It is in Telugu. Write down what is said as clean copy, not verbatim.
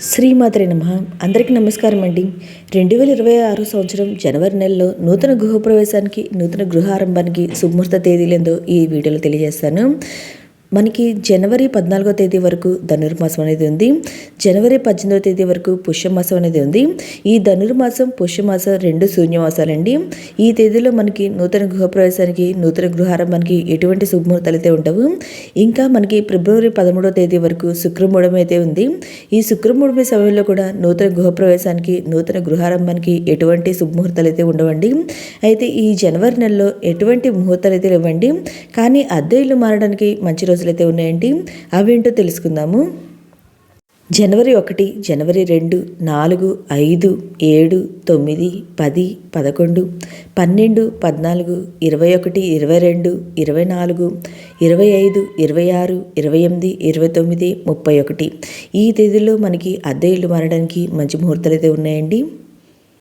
శ్రీమాత్రే నమః. అందరికీ నమస్కారం అండి. 2026 సంవత్సరం జనవరి నెలలో నూతన గృహప్రవేశానికి, నూతన గృహారంభానికి శుభముహూర్త తేదీలేందో ఈ వీడియోలో తెలియజేస్తాను. మనకి జనవరి 14వ తేదీ వరకు ధనుర్మాసం అనేది ఉంది. జనవరి 18వ తేదీ వరకు పుష్యమాసం అనేది ఉంది. ఈ ధనుర్మాసం, పుష్యమాసం రెండు శూన్యమాసాలండి. ఈ తేదీలో మనకి నూతన గృహప్రవేశానికి, నూతన గృహారంభానికి ఎటువంటి శుభముహూర్తాలు అయితే ఉండవు. ఇంకా మనకి ఫిబ్రవరి 13వ తేదీ వరకు శుక్రమూఢం అయితే ఉంది. ఈ శుక్రమూఢమి సమయంలో కూడా నూతన గృహప్రవేశానికి, నూతన గృహారంభానికి ఎటువంటి శుభముహూర్తాలు అయితే ఉండవండి. అయితే ఈ జనవరి నెలలో ఎటువంటి ముహూర్తాలు అయితే లేవండి. కానీ అద్దె ఇల్లు మారడానికి మంచి రోజులైతే ఉన్నాయండి. అవేంటో తెలుసుకుందాము. జనవరి 1, జనవరి 2, 4, 5, 7, 9, 10, 11, 12, 14, 21, 22, 24, 25, 26, 28, 29, 31 ఈ తేదీల్లో మనకి అద్దె ఇల్లు మారడానికి మంచి ముహూర్తాలు అయితే ఉన్నాయండి.